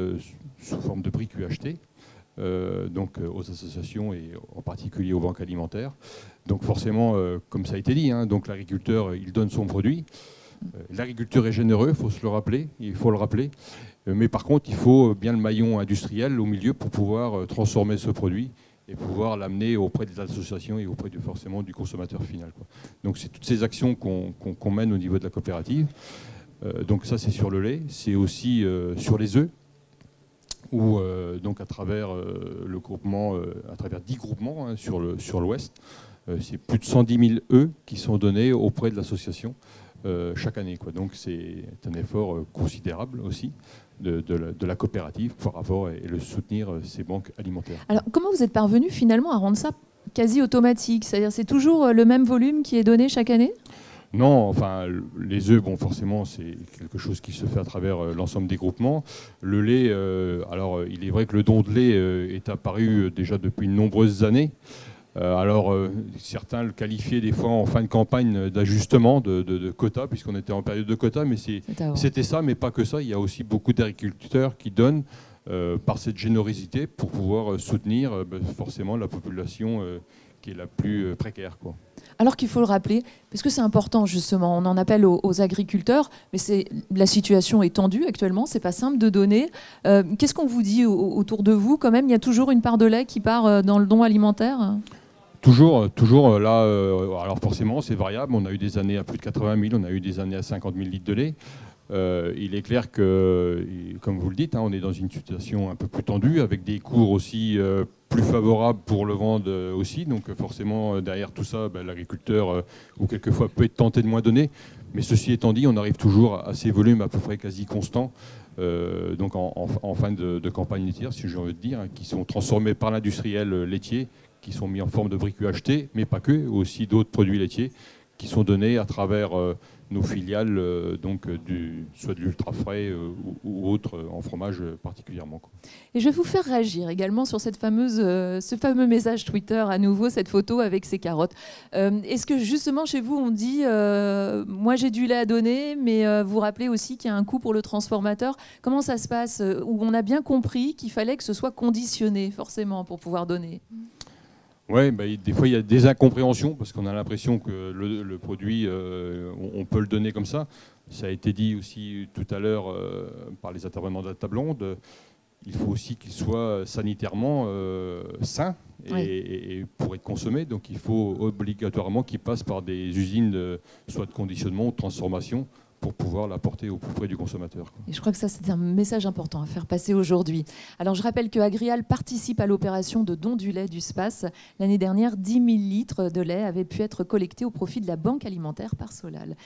sous forme de briques UHT. Aux associations et en particulier aux banques alimentaires. Donc forcément, comme ça a été dit, donc l'agriculteur, il donne son produit. L'agriculteur est généreux, il faut le rappeler. Mais par contre, il faut bien le maillon industriel au milieu pour pouvoir transformer ce produit et pouvoir l'amener auprès des associations et auprès forcément du consommateur final. Donc c'est toutes ces actions qu'on mène au niveau de la coopérative. Donc ça, c'est sur le lait. C'est aussi sur les œufs, où à travers le groupement, à travers 10 groupements sur l'Ouest, c'est plus de 110 000 œufs qui sont donnés auprès de l'association chaque année. Donc c'est un effort considérable aussi de la coopérative pour rapport et le soutenir ces banques alimentaires. Alors comment vous êtes parvenu finalement à rendre ça quasi automatique? C'est-à-dire c'est toujours le même volume qui est donné chaque année? Non, enfin, les œufs, forcément, c'est quelque chose qui se fait à travers l'ensemble des groupements. Le lait, alors, il est vrai que le don de lait est apparu déjà depuis de nombreuses années. Certains le qualifiaient des fois en fin de campagne d'ajustement de quotas, puisqu'on était en période de quotas, mais c'était ça, mais pas que ça. Il y a aussi beaucoup d'agriculteurs qui donnent par cette générosité pour pouvoir soutenir forcément la population qui est la plus précaire, Alors qu'il faut le rappeler, parce que c'est important justement, on en appelle aux agriculteurs, mais la situation est tendue actuellement, c'est pas simple de donner. Qu'est-ce qu'on vous dit autour de vous quand même? Il y a toujours une part de lait qui part dans le don alimentaire? Toujours là, alors forcément c'est variable, on a eu des années à plus de 80 000, on a eu des années à 50 000 litres de lait. Il est clair que, comme vous le dites, on est dans une situation un peu plus tendue, avec des cours aussi plus favorables pour le vendre aussi. Donc forcément, derrière tout ça, l'agriculteur, ou quelquefois, peut être tenté de moins donner. Mais ceci étant dit, on arrive toujours à ces volumes à peu près quasi constants, donc en fin de campagne laitière, si j'ai envie de dire, qui sont transformés par l'industriel laitier, qui sont mis en forme de briques UHT, mais pas que, aussi d'autres produits laitiers qui sont donnés à travers nos filiales, soit de l'ultra frais ou autres en fromage particulièrement. Et je vais vous faire réagir également sur ce fameux message Twitter, à nouveau cette photo avec ces carottes. Est-ce que justement chez vous on dit moi j'ai du lait à donner, mais vous rappelez aussi qu'il y a un coût pour le transformateur? Comment ça se passe? Où on a bien compris qu'il fallait que ce soit conditionné forcément pour pouvoir donner? Oui, des fois il y a des incompréhensions parce qu'on a l'impression que le produit, on peut le donner comme ça. Ça a été dit aussi tout à l'heure par les intervenants de la table ronde. Il faut aussi qu'il soit sanitairement sain et pour être consommé. Donc il faut obligatoirement qu'il passe par des usines soit de conditionnement ou de transformation pour pouvoir l'apporter au plus près du consommateur. Et je crois que ça, c'est un message important à faire passer aujourd'hui. Alors, je rappelle que Agrial participe à l'opération de don du lait du SPAS. L'année dernière, 10 000 litres de lait avaient pu être collectés au profit de la Banque alimentaire par Solal.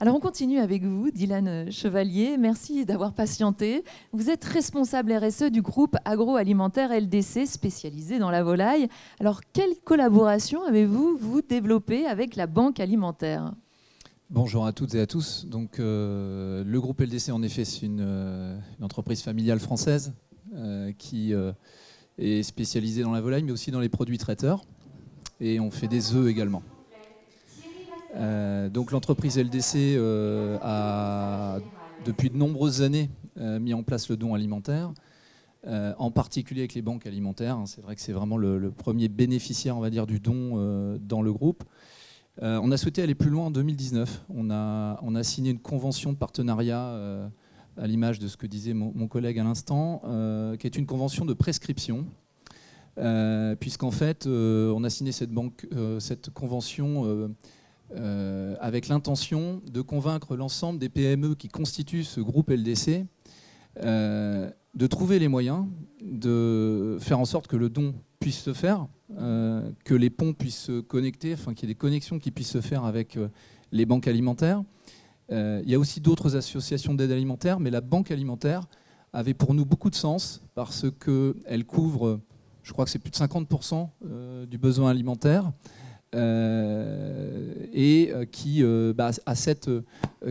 Alors, on continue avec vous, Dylan Chevalier. Merci d'avoir patienté. Vous êtes responsable RSE du groupe agroalimentaire LDC, spécialisé dans la volaille. Alors, quelle collaboration avez-vous, développée avec la Banque alimentaire ? Bonjour à toutes et à tous. Donc, le groupe LDC, en effet, c'est une entreprise familiale française qui est spécialisée dans la volaille, mais aussi dans les produits traiteurs. Et on fait des œufs également. Donc, l'entreprise LDC a, depuis de nombreuses années, mis en place le don alimentaire, en particulier avec les banques alimentaires. C'est vrai que c'est vraiment le premier bénéficiaire, on va dire, du don dans le groupe. On a souhaité aller plus loin en 2019. On a signé une convention de partenariat, à l'image de ce que disait mon collègue à l'instant, qui est une convention de prescription, puisqu'en fait, on a signé cette convention avec l'intention de convaincre l'ensemble des PME qui constituent ce groupe LDC de trouver les moyens de faire en sorte que le don puisse se faire, que les ponts puissent se connecter, enfin qu'il y ait des connexions qui puissent se faire avec les banques alimentaires. Il y a aussi d'autres associations d'aide alimentaire, mais la banque alimentaire avait pour nous beaucoup de sens parce qu'elle couvre, je crois que c'est plus de 50% du besoin alimentaire, et qui a cette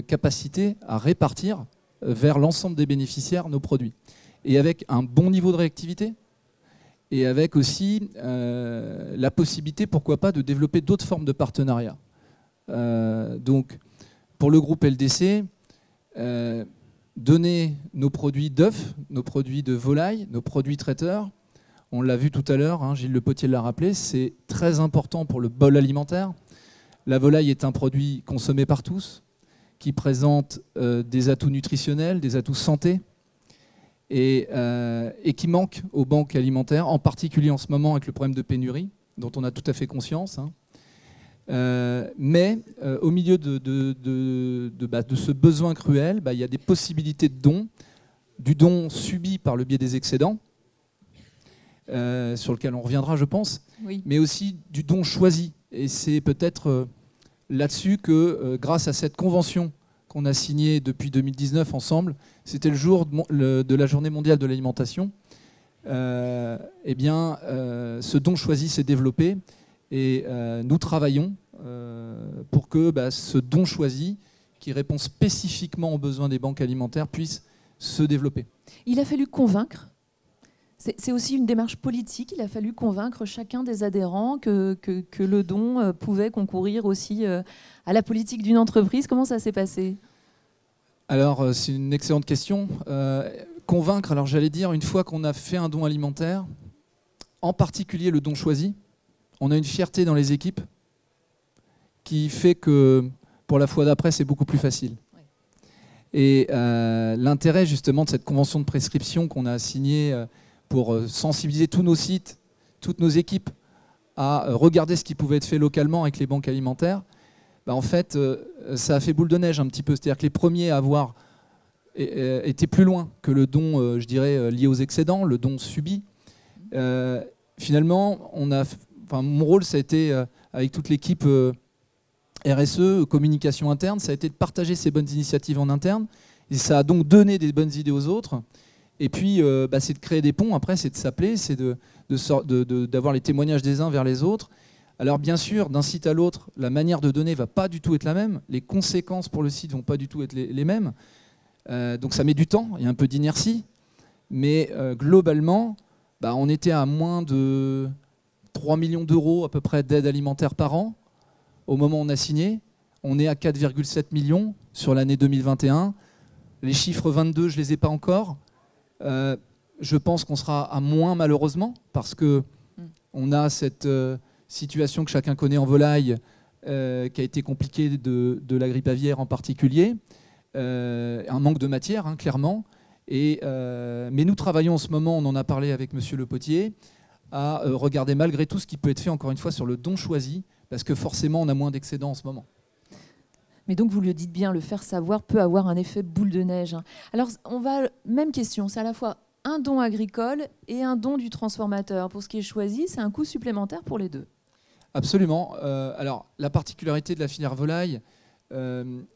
capacité à répartir vers l'ensemble des bénéficiaires nos produits. Et avec un bon niveau de réactivité, et avec aussi la possibilité, pourquoi pas, de développer d'autres formes de partenariat. Donc, pour le groupe LDC, donner nos produits d'œufs, nos produits de volaille, nos produits traiteurs, on l'a vu tout à l'heure, hein, Gilles Le Potier l'a rappelé, c'est très important pour le bol alimentaire. La volaille est un produit consommé par tous, qui présente des atouts nutritionnels, des atouts santé, et qui manque aux banques alimentaires, en particulier en ce moment avec le problème de pénurie, dont on a tout à fait conscience. Hein. Mais au milieu de ce besoin cruel, il y a des possibilités de dons, du don subi par le biais des excédents, sur lequel on reviendra, je pense, oui, mais aussi du don choisi. Et c'est peut-être là-dessus que, grâce à cette convention qu'on a signée depuis 2019 ensemble, c'était le jour de la Journée mondiale de l'alimentation, ce don choisi s'est développé. Et nous travaillons pour que ce don choisi, qui répond spécifiquement aux besoins des banques alimentaires, puisse se développer. Il a fallu convaincre. C'est aussi une démarche politique. Il a fallu convaincre chacun des adhérents que le don pouvait concourir aussi à la politique d'une entreprise. Comment ça s'est passé ? Alors, c'est une excellente question. Convaincre, alors j'allais dire, une fois qu'on a fait un don alimentaire, en particulier le don choisi, on a une fierté dans les équipes qui fait que pour la fois d'après, c'est beaucoup plus facile. Ouais. Et l'intérêt justement de cette convention de prescription qu'on a signée pour sensibiliser tous nos sites, toutes nos équipes à regarder ce qui pouvait être fait localement avec les banques alimentaires, en fait, ça a fait boule de neige un petit peu. C'est-à-dire que les premiers à avoir été plus loin que le don, je dirais, lié aux excédents, le don subi, finalement, mon rôle, ça a été, avec toute l'équipe RSE, communication interne, ça a été de partager ces bonnes initiatives en interne. Et ça a donc donné des bonnes idées aux autres. Et puis, c'est de créer des ponts. Après, c'est de s'appeler, c'est d'avoir les témoignages des uns vers les autres. Alors, bien sûr, d'un site à l'autre, la manière de donner ne va pas du tout être la même. Les conséquences pour le site ne vont pas du tout être les mêmes. Donc, ça met du temps. Il y a un peu d'inertie. Mais globalement, on était à moins de 3 millions d'euros à peu près d'aide alimentaire par an. Au moment où on a signé, on est à 4,7 millions sur l'année 2021. Les chiffres 22, je ne les ai pas encore. Je pense qu'on sera à moins malheureusement parce qu'on a cette situation que chacun connaît en volaille qui a été compliquée de la grippe aviaire en particulier. Un manque de matière, hein, clairement. Mais nous travaillons en ce moment, on en a parlé avec Monsieur Le Potier, à regarder malgré tout ce qui peut être fait, encore une fois, sur le don choisi, parce que forcément, on a moins d'excédents en ce moment. Mais donc, vous le dites bien, le faire savoir peut avoir un effet boule de neige. Alors, même question, c'est à la fois un don agricole et un don du transformateur. Pour ce qui est choisi, c'est un coût supplémentaire pour les deux. Absolument. Alors, la particularité de la filière volaille,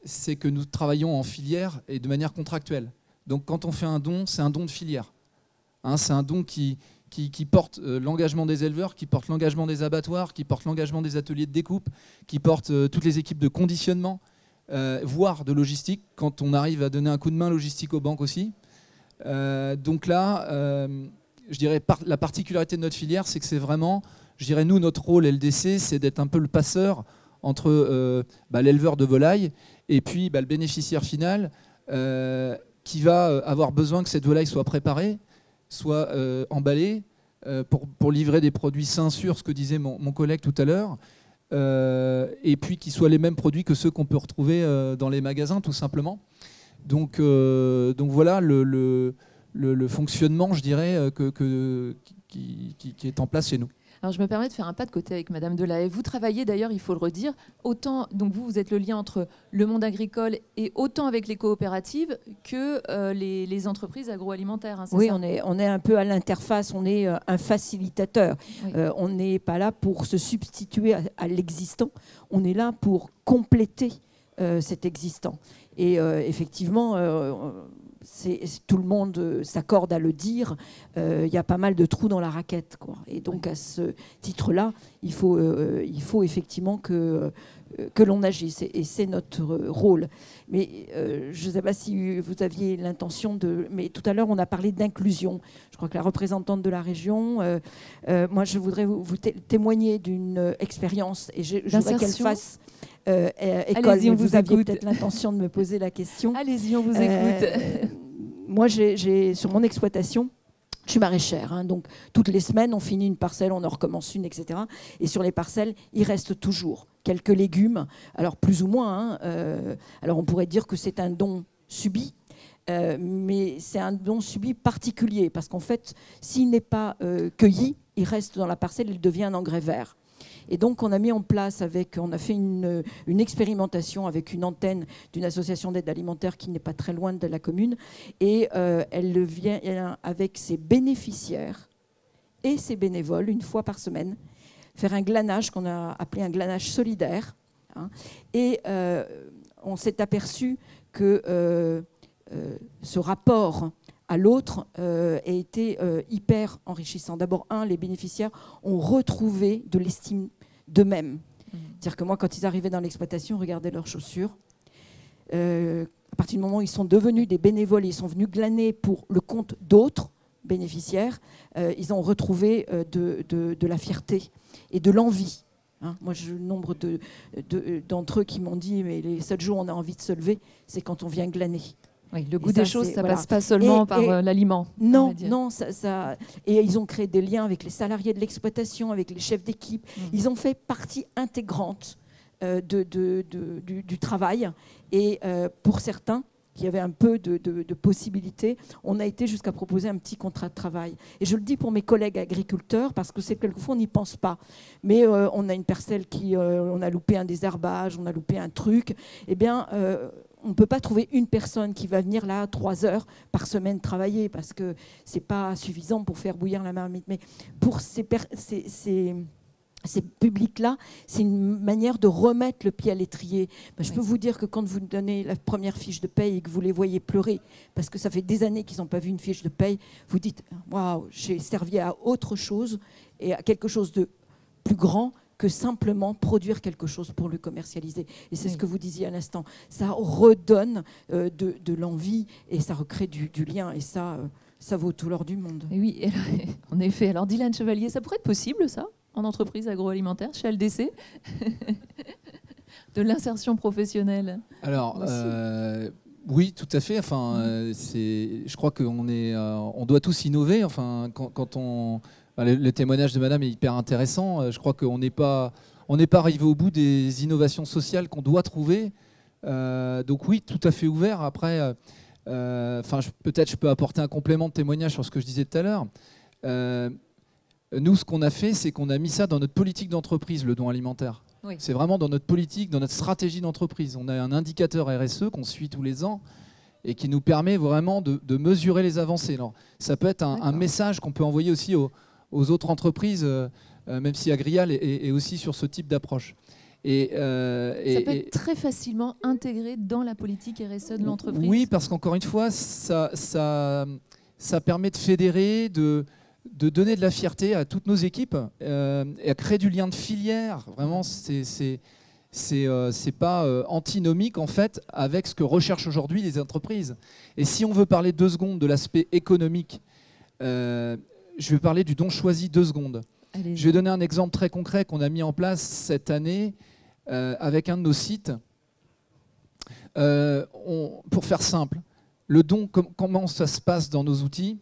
c'est que nous travaillons en filière et de manière contractuelle. Donc, quand on fait un don, c'est un don de filière. Hein, c'est un don qui porte l'engagement des éleveurs, qui porte l'engagement des abattoirs, qui porte l'engagement des ateliers de découpe, qui porte toutes les équipes de conditionnement, voire de logistique, quand on arrive à donner un coup de main logistique aux banques aussi. Donc là, je dirais la particularité de notre filière, c'est que c'est vraiment, je dirais nous, notre rôle LDC, c'est d'être un peu le passeur entre l'éleveur de volaille et puis le bénéficiaire final qui va avoir besoin que cette volaille soit préparée, soit emballée pour livrer des produits sains, sûrs, ce que disait mon collègue tout à l'heure. et puis qui soient les mêmes produits que ceux qu'on peut retrouver dans les magasins, tout simplement. Donc voilà le fonctionnement, je dirais, qui est en place chez nous. Alors, je me permets de faire un pas de côté avec Madame Delahaye. Vous travaillez d'ailleurs, il faut le redire, autant, donc vous êtes le lien entre le monde agricole et autant avec les coopératives que les entreprises agroalimentaires. Hein, oui, ça on est un peu à l'interface, on est un facilitateur. Oui. On n'est pas là pour se substituer à l'existant, on est là pour compléter cet existant. Et effectivement, tout le monde s'accorde à le dire, il y a pas mal de trous dans la raquette, quoi. Et donc à ce titre-là, il faut effectivement que l'on agisse, et c'est notre rôle. Mais je ne sais pas si vous aviez l'intention de... Mais tout à l'heure, on a parlé d'inclusion. Je crois que la représentante de la région, moi je voudrais vous témoigner d'une expérience, et je voudrais qu'elle fasse... école, mais vous aviez peut-être l'intention de me poser la question. Allez-y, on vous écoute. Moi, sur mon exploitation, je suis maraîchère, hein, donc toutes les semaines, on finit une parcelle, on en recommence une, etc. Et sur les parcelles, il reste toujours quelques légumes, alors plus ou moins. Hein, alors on pourrait dire que c'est un don subi, mais c'est un don subi particulier, parce qu'en fait, s'il n'est pas cueilli, il reste dans la parcelle, il devient un engrais vert. Et donc, on a mis en place, on a fait une expérimentation avec une antenne d'une association d'aide alimentaire qui n'est pas très loin de la commune. Et elle vient avec ses bénéficiaires et ses bénévoles, une fois par semaine, faire un glanage qu'on a appelé un glanage solidaire. Hein, et on s'est aperçu que ce rapport à l'autre a été hyper enrichissant. D'abord, les bénéficiaires ont retrouvé de l'estime d'eux-mêmes. C'est-à-dire que moi, quand ils arrivaient dans l'exploitation, regardaient leurs chaussures. À partir du moment où ils sont devenus des bénévoles, ils sont venus glaner pour le compte d'autres bénéficiaires, ils ont retrouvé de la fierté et de l'envie. Hein, moi, j'ai le nombre d'entre eux qui m'ont dit, mais les seuls jours où on a envie de se lever, c'est quand on vient glaner. Oui, le goût des choses, ça ne passe pas seulement par l'aliment. Non, et ils ont créé des liens avec les salariés de l'exploitation, avec les chefs d'équipe. Ils ont fait partie intégrante du travail. Et pour certains qui avaient un peu de possibilités, on a été jusqu'à proposer un petit contrat de travail. Et je le dis pour mes collègues agriculteurs, parce que c'est quelquefois on n'y pense pas. Mais on a une parcelle on a loupé un désherbage, on a loupé un truc. Eh bien... on ne peut pas trouver une personne qui va venir là 3 heures par semaine travailler, parce que ce n'est pas suffisant pour faire bouillir la marmite. Mais pour ces publics-là, c'est une manière de remettre le pied à l'étrier. Je peux vous dire que quand vous donnez la première fiche de paye et que vous les voyez pleurer, parce que ça fait des années qu'ils n'ont pas vu une fiche de paye, vous dites « Waouh, j'ai servi à autre chose et à quelque chose de plus grand » que simplement produire quelque chose pour le commercialiser. Et c'est ce que vous disiez à l'instant. Ça redonne de l'envie et ça recrée du lien. Et ça vaut tout l'or du monde. Et oui, en effet. Alors, Dylan Chevalier, ça pourrait être possible, ça, en entreprise agroalimentaire, chez LDC de l'insertion professionnelle? Alors, oui, tout à fait. Enfin, je crois qu'on doit tous innover. Enfin, quand on... Le témoignage de madame est hyper intéressant. Je crois qu'on n'est pas arrivé au bout des innovations sociales qu'on doit trouver. Donc oui, tout à fait ouvert. Après, peut-être je peux apporter un complément de témoignage sur ce que je disais tout à l'heure. Nous, ce qu'on a fait, c'est qu'on a mis ça dans notre politique d'entreprise, le don alimentaire. Oui. C'est vraiment dans notre politique, dans notre stratégie d'entreprise. On a un indicateur RSE qu'on suit tous les ans et qui nous permet vraiment de mesurer les avancées. Alors, ça peut être un message qu'on peut envoyer aussi aux autres entreprises, même si Agrial est aussi sur ce type d'approche. Ça peut être très facilement intégré dans la politique RSE de l'entreprise. Oui, parce qu'encore une fois, ça permet de fédérer, de donner de la fierté à toutes nos équipes et à créer du lien de filière. Vraiment, c'est pas antinomique en fait avec ce que recherchent aujourd'hui les entreprises. Et si on veut parler 2 secondes de l'aspect économique, je vais parler du don choisi 2 secondes. Allez-y. Je vais donner un exemple très concret qu'on a mis en place cette année avec un de nos sites. Pour faire simple, le don, comment ça se passe dans nos outils,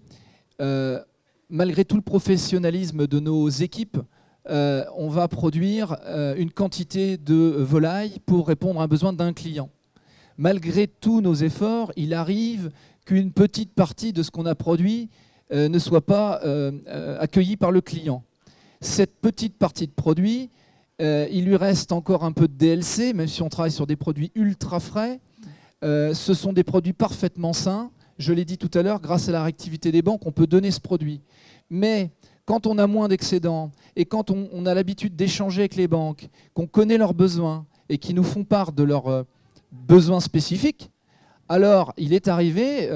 malgré tout le professionnalisme de nos équipes, on va produire une quantité de volailles pour répondre à un besoin d'un client. Malgré tous nos efforts, il arrive qu'une petite partie de ce qu'on a produit ne soit pas accueillie par le client. Cette petite partie de produit, il lui reste encore un peu de DLC, même si on travaille sur des produits ultra frais. Ce sont des produits parfaitement sains. Je l'ai dit tout à l'heure, grâce à la réactivité des banques, on peut donner ce produit. Mais quand on a moins d'excédents et quand on a l'habitude d'échanger avec les banques, qu'on connaît leurs besoins et qui nous font part de leurs besoins spécifiques, alors il est arrivé,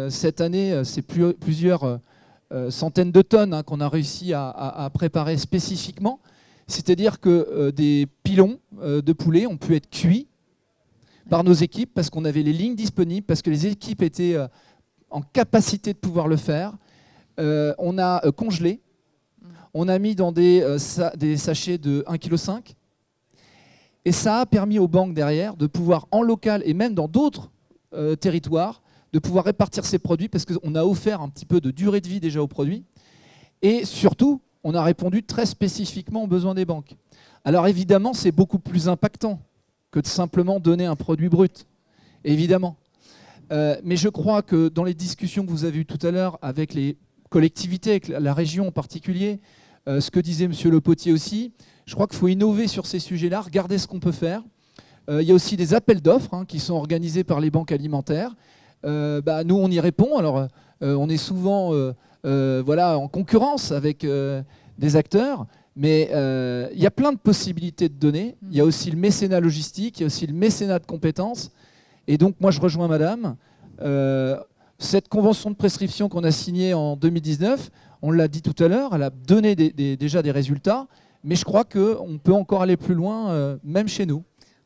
cette année, c'est plusieurs centaines de tonnes qu'on a réussi à préparer spécifiquement. C'est-à-dire que des pilons de poulet ont pu être cuits par nos équipes parce qu'on avait les lignes disponibles, parce que les équipes étaient en capacité de pouvoir le faire. On a congelé, on a mis dans des sachets de 1,5 kg. Et ça a permis aux banques derrière de pouvoir, en local et même dans d'autres territoires, de pouvoir répartir ces produits parce qu'on a offert un petit peu de durée de vie déjà aux produits. Et surtout, on a répondu très spécifiquement aux besoins des banques. Alors évidemment, c'est beaucoup plus impactant que de simplement donner un produit brut, évidemment. Mais je crois que dans les discussions que vous avez eues tout à l'heure avec les collectivités, avec la région en particulier, ce que disait M. Le Potier aussi, je crois qu'il faut innover sur ces sujets-là, regarder ce qu'on peut faire. Il y a aussi des appels d'offres qui sont organisés par les banques alimentaires. Nous, on y répond. Alors, on est souvent en concurrence avec des acteurs, mais il y a plein de possibilités de donner. Il y a aussi le mécénat logistique, il y a aussi le mécénat de compétences. Et donc, moi, je rejoins Madame. Cette convention de prescription qu'on a signée en 2019, on l'a dit tout à l'heure, elle a donné déjà des résultats, mais je crois qu'on peut encore aller plus loin, même chez nous.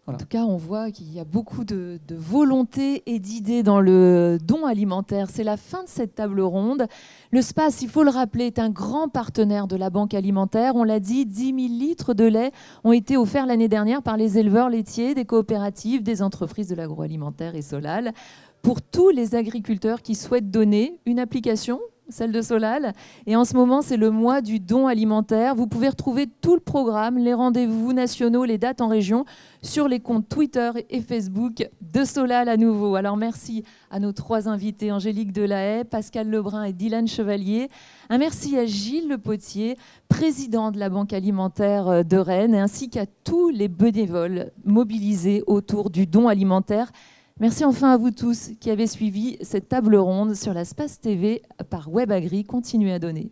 Voilà. En tout cas, on voit qu'il y a beaucoup de volonté et d'idées dans le don alimentaire. C'est la fin de cette table ronde. Le SPAS, il faut le rappeler, est un grand partenaire de la Banque alimentaire. On l'a dit, 10 000 litres de lait ont été offerts l'année dernière par les éleveurs laitiers, des coopératives, des entreprises de l'agroalimentaire et Solal. Pour tous les agriculteurs qui souhaitent donner une application, celle de Solal. Et en ce moment, c'est le mois du don alimentaire. Vous pouvez retrouver tout le programme, les rendez-vous nationaux, les dates en région sur les comptes Twitter et Facebook de Solal à nouveau. Alors merci à nos 3 invités, Angélique Delahaye, Pascal Lebrun et Dylan Chevalier. Un merci à Gilles Le Potier, président de la Banque alimentaire de Rennes, ainsi qu'à tous les bénévoles mobilisés autour du don alimentaire. Merci enfin à vous tous qui avez suivi cette table ronde sur la SPAS TV par WebAgri. Continuez à donner.